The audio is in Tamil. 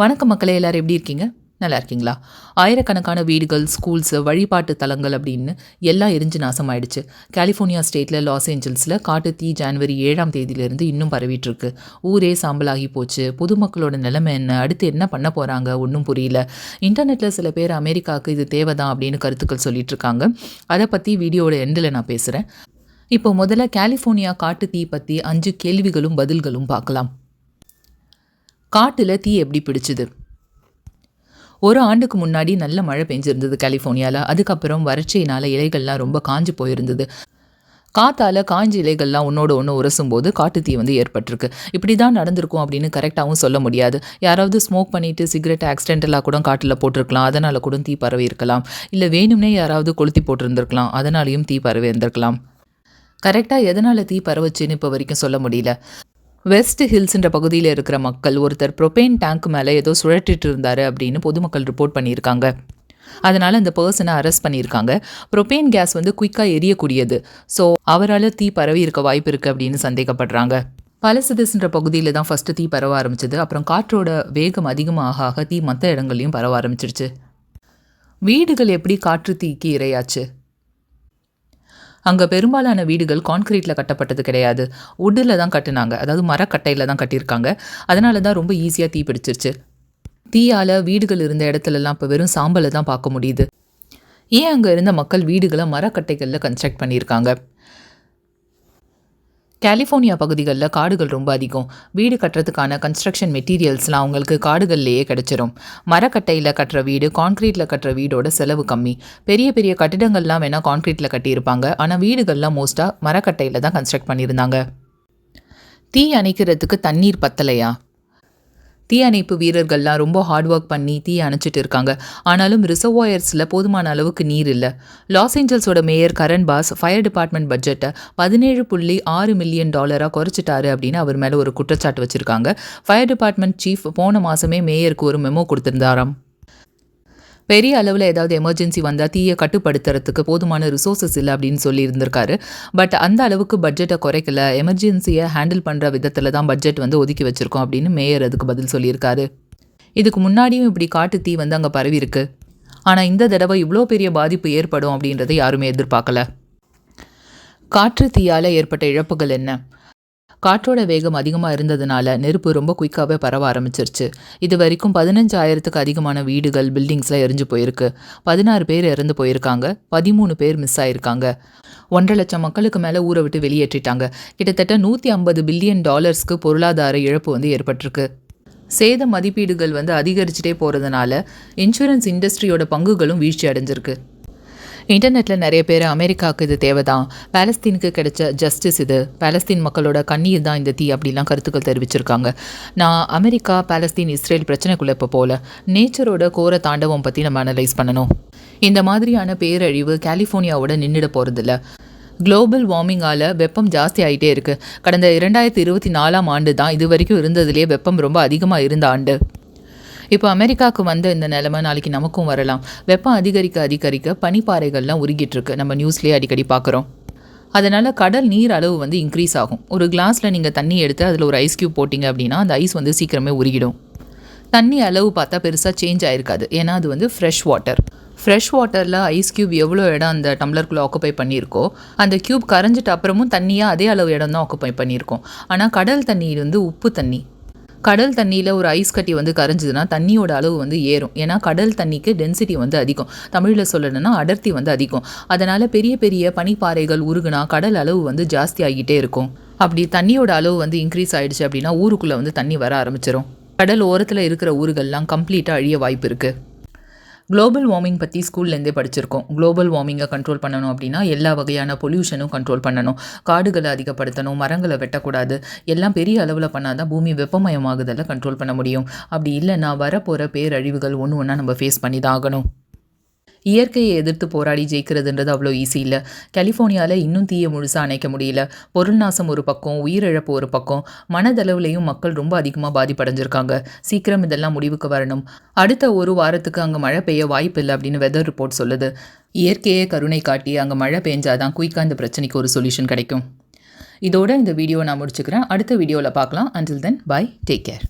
வணக்கம் மக்களே, எல்லாரும் எப்படி இருக்கீங்க? நல்லா இருக்கீங்களா? ஆயிரக்கணக்கான வீடுகள், ஸ்கூல்ஸு, வழிபாட்டு தலங்கள் அப்படின்னு எல்லாம் எரிஞ்சு நாசமாயிடுச்சு. கலிஃபோர்னியா ஸ்டேட்டில் லாஸ் ஏஞ்சல்ஸில் காட்டுத்தீ ஜனவரி 7ஆம் தேதியிலேருந்து இன்னும் பரவிட்டுருக்கு. ஊரே சாம்பலாகி போச்சு. பொதுமக்களோட நிலைமை என்ன? அடுத்து என்ன பண்ண போகிறாங்க? ஒன்றும் புரியல. இன்டர்நெட்டில் சில பேர் அமெரிக்காவுக்கு இது தேவைதான் அப்படின்னு கருத்துக்கள் சொல்லிட்டு இருக்காங்க. அதை பற்றி வீடியோட எண்டில் நான் பேசுகிறேன். இப்போ முதல்ல கலிஃபோர்னியா காட்டுத்தீ பற்றி 5 கேள்விகளும் பதில்களும் பார்க்கலாம். காட்டில் தீ எப்படி பிடிச்சிது? ஒரு ஆண்டுக்கு முன்னாடி நல்ல மழை பெஞ்சிருந்தது கலிஃபோர்னியாவில். அதுக்கப்புறம் வறட்சியினால் இலைகள்லாம் ரொம்ப காஞ்சு போயிருந்தது. காற்றால் காஞ்ச இலைகள்லாம் ஒன்றோட ஒன்று உரசும்போது காட்டுத்தீ ஏற்பட்டிருக்கு. இப்படி தான் நடந்திருக்கும் அப்படின்னு கரெக்டாகவும் சொல்ல முடியாது. யாராவது ஸ்மோக் பண்ணிவிட்டு சிகரெட் ஆக்சிடென்டலாக கூட காட்டில் போட்டிருக்கலாம், அதனால் கூட தீ பரவி இருக்கலாம். இல்லை வேணும்னே யாராவது கொளுத்தி போட்டிருந்துருக்கலாம், அதனாலையும் தீ பரவி இருந்திருக்கலாம். கரெக்டாக எதனால் தீ பரவச்சுன்னு இப்போ வரைக்கும் சொல்ல முடியல. வெஸ்ட் ஹில்ஸ்ன்ற பகுதியில் இருக்கிற மக்கள் ஒருத்தர் ப்ரொபேன் டேங்க் மேலே ஏதோ சுழற்றிட்டு இருந்தார் அப்படின்னு பொதுமக்கள் ரிப்போர்ட் பண்ணியிருக்காங்க. அதனால் அந்த பர்சனை அரெஸ்ட் பண்ணியிருக்காங்க. ப்ரொபேன் கேஸ் குயிக்காக எரியக்கூடியது. ஸோ அவரால் தீ பரவி இருக்க வாய்ப்பு இருக்குது அப்படின்னு சந்தேகப்படுறாங்க. பலசிதஸ்ன்ற பகுதியில் தான் ஃபஸ்ட்டு தீ பரவ ஆரம்பிச்சது. அப்புறம் காற்றோட வேகம் அதிகமாக ஆக தீ மற்ற இடங்கள்லையும் பரவ ஆரம்பிச்சிருச்சு. வீடுகள் எப்படி காற்று தீக்கு இரையாச்சு? அங்கே பெரும்பாலான வீடுகள் கான்கிரீட்டில் கட்டப்பட்டது கிடையாது, உட்டில் தான் கட்டினாங்க. அதாவது மரக்கட்டையில் தான் கட்டியிருக்காங்க. அதனால தான் ரொம்ப ஈஸியாக தீ பிடிச்சிருச்சு. தீயால் வீடுகள் இருந்த இடத்துலலாம் இப்போ வெறும் சாம்பலை தான் பார்க்க முடியுது. ஏன் அங்கே இருந்த மக்கள் வீடுகளை மரக்கட்டைகளில் கன்ஸ்ட்ரக்ட் பண்ணியிருக்காங்க? கலிஃபோர்னியா பகுதிகளில் காடுகள் ரொம்ப அதிகம். வீடு கட்டுறதுக்கான கன்ஸ்ட்ரக்ஷன் மெட்டீரியல்ஸ்லாம் அவங்களுக்கு காடுகள்லேயே கிடச்சிரும். மரக்கட்டையில் கட்டுற வீடு கான்க்ரீட்டில் கட்டுற வீடோட செலவு கம்மி. பெரிய பெரிய கட்டிடங்கள்லாம் வேணால் கான்க்ரீட்டில் கட்டியிருப்பாங்க, ஆனால் வீடுகள்லாம் மோஸ்ட்டாக மரக்கட்டையில் தான் கன்ஸ்ட்ரக்ட் பண்ணியிருந்தாங்க. தீ அணைக்கிறதுக்கு தண்ணீர் பத்தலையா? தீயணைப்பு வீரர்கள்லாம் ரொம்ப ஹார்ட் ஒர்க் பண்ணி தீயை அணைச்சிட்டு இருக்காங்க. ஆனாலும் ரிசர்வாயர்ஸில் போதுமான அளவுக்கு நீர் இல்லை. லாஸ் ஏஞ்சல்ஸோட mayor Karen Bass fire department பட்ஜெட்டை $17.6 மில்லியன் குறைச்சிட்டாரு அப்படின்னு அவர் மேலே ஒரு குற்றச்சாட்டு வச்சுருக்காங்க. ஃபயர் டிபார்ட்மெண்ட் சீஃப் போன மாதமே மேயருக்கு ஒரு மெமோ கொடுத்துருந்தாராம். பெரிய அளவில் ஏதாவது எமர்ஜென்சி வந்தால் தீயை கட்டுப்படுத்துறதுக்கு போதுமான ரிசோர்ஸஸ் இல்லை அப்படின்னு சொல்லியிருந்திருக்காரு. பட் அந்த அளவுக்கு பட்ஜெட்டை குறைக்கல, எமர்ஜென்சியை ஹேண்டில் பண்ணுற விதத்தில் தான் பட்ஜெட் ஒதுக்கி வச்சுருக்கோம் அப்படின்னு மேயர் அதுக்கு பதில் சொல்லியிருக்காரு. இதுக்கு முன்னாடியும் இப்படி காட்டு தீ அங்கே பரவி இருக்கு. ஆனால் இந்த தடவை இவ்வளோ பெரிய பாதிப்பு ஏற்படும் அப்படின்றத யாருமே எதிர்பார்க்கல. காற்று தீயால் ஏற்பட்ட இழப்புகள் என்ன? காற்றோட வேகம் அதிகமாக இருந்ததுனால நெருப்பு ரொம்ப குயிக்காகவே பரவ ஆரம்பிச்சிருச்சு. இது வரைக்கும் 15,000க்கு அதிகமான வீடுகள், பில்டிங்ஸ்லாம் எரிஞ்சு போயிருக்கு. 16 பேர் இறந்து போயிருக்காங்க, 13 பேர் மிஸ் ஆயிருக்காங்க. 1.5 லட்சம் மக்களுக்கு மேலே ஊரை விட்டு வெளியேற்றிட்டாங்க. கிட்டத்தட்ட $150 பில்லியன் பொருளாதார இழப்பு ஏற்பட்டிருக்கு. சேத மதிப்பீடுகள் அதிகரிச்சுட்டே போகிறதுனால இன்சூரன்ஸ் இண்டஸ்ட்ரியோட பங்குகளும் வீழ்ச்சி அடைஞ்சிருக்கு. இன்டர்நெட்டில் நிறைய பேர் அமெரிக்காவுக்கு இது தேவைதான், பாலஸ்தீனுக்கு கிடைச்ச ஜஸ்டிஸ் இது, பாலஸ்தீன் மக்களோட கண்ணீர் தான் இந்த தீ அப்படிலாம் கருத்துக்கள் தெரிவிச்சிருக்காங்க. நான் அமெரிக்கா, பாலஸ்தீன், இஸ்ரேல் பிரச்சனைக்குள்ளே இப்போ போல நேச்சரோட கோர தாண்டவம் பற்றி நம்ம அனலைஸ் பண்ணணும். இந்த மாதிரியான பேரழிவு கலிஃபோர்னியாவோட நின்றுட போகிறதில்ல. குளோபல் வார்மிங்கால் வெப்பம் ஜாஸ்தி ஆகிட்டே இருக்குது. கடந்த 2024ஆம் ஆண்டு தான் இது வரைக்கும் இருந்ததுலேயே வெப்பம் ரொம்ப அதிகமாக இருந்த ஆண்டு. இப்போ அமெரிக்காவுக்கு இந்த நிலைமை நாளைக்கு நமக்கும் வரலாம். வெப்பம் அதிகரிக்க பனிப்பாறைகள்லாம் உருகிட்டுருக்கு, நம்ம நியூஸ்லேயே அடிக்கடி பார்க்குறோம். அதனால் கடல் நீர் அளவு இன்க்ரீஸ் ஆகும். ஒரு கிளாஸில் நீங்கள் தண்ணி எடுத்து அதில் ஒரு ஐஸ் க்யூப் போட்டிங்க அப்படின்னா அந்த ஐஸ் சீக்கிரமே உருகிடும். தண்ணி அளவு பார்த்தா பெருசாக சேஞ்ச் ஆகிருக்காது, ஏன்னா அது ஃப்ரெஷ் வாட்டர். ஃப்ரெஷ் வாட்டரில் ஐஸ் க்யூப் எவ்வளோ இடம் அந்த டம்ளருக்குள்ளே ஆக்குப்பை பண்ணியிருக்கோ, அந்த க்யூப் கரைஞ்சிட்ட அப்புறமும் தண்ணியாக அதே அளவு இடம் தான் ஆக்குப்பை பண்ணியிருக்கோம். ஆனால் கடல் தண்ணீர் உப்பு தண்ணி. கடல் தண்ணியில் ஒரு ஐஸ் கட்டி கரைஞ்சதுன்னா தண்ணியோட அளவு ஏறும். ஏன்னா கடல் தண்ணிக்கு டென்சிட்டி அதிகம். தமிழில் சொல்லணும்னா அடர்த்தி அதிகம். அதனால் பெரிய பெரிய பனிப்பாறைகள் உருகுனா கடல் அளவு ஜாஸ்தி ஆகிட்டே இருக்கும். அப்படி தண்ணியோட அளவு இன்க்ரீஸ் ஆகிடுச்சு அப்படின்னா ஊருக்குள்ளே தண்ணி வர ஆரம்பிச்சிடும். கடல் ஓரத்தில் இருக்கிற ஊர்கள்லாம் கம்ப்ளீட்டாக அழிய வாய்ப்பு இருக்குது. குளோபல் வார்மிங் பற்றி ஸ்கூல்லேருந்தே படிச்சிருக்கோம். குளோபல் வார்மிங்கை கண்ட்ரோல் பண்ணணும் அப்படின்னா எல்லா வகையான பொல்யூஷனும் கண்ட்ரோல் பண்ணணும். காடுகளை அதிகப்படுத்தணும், மரங்களை வெட்டக்கூடாது. எல்லாம் பெரிய அளவில் பண்ணால் தான் பூமி வெப்பமயமாகுதலை கண்ட்ரோல் பண்ண முடியும். அப்படி இல்லைன்னா வரப்போகிற பேரழிவுகள் ஒன்று ஒன்றா நம்ம ஃபேஸ் பண்ணி தான் ஆகணும். இயற்கையை எதிர்த்து போராடி ஜெயிக்கிறதுன்றது அவ்வளோ ஈஸி இல்லை. கலிஃபோர்னியாவில் இன்னும் தீயை முழுசாக அணைக்க முடியல. பொருள் நாசம் ஒரு பக்கம், உயிரிழப்பு ஒரு பக்கம், மனதளவுலையும் மக்கள் ரொம்ப அதிகமாக பாதிப்படைஞ்சிருக்காங்க. சீக்கிரம் இதெல்லாம் முடிவுக்கு வரணும். அடுத்த ஒரு வாரத்துக்கு அங்கே மழை பெய்ய வாய்ப்பு இல்லை அப்படின்னு வெதர் ரிப்போர்ட் சொல்லுது. இயற்கையே கருணை காட்டி அங்கே மழை பெஞ்சாதான் குயிக்காக இந்த பிரச்சனைக்கு ஒரு சொல்யூஷன் கிடைக்கும். இதோட இந்த வீடியோ நான் முடிச்சுக்கிறேன். அடுத்த வீடியோவில் பார்க்கலாம். Until then, bye, take care.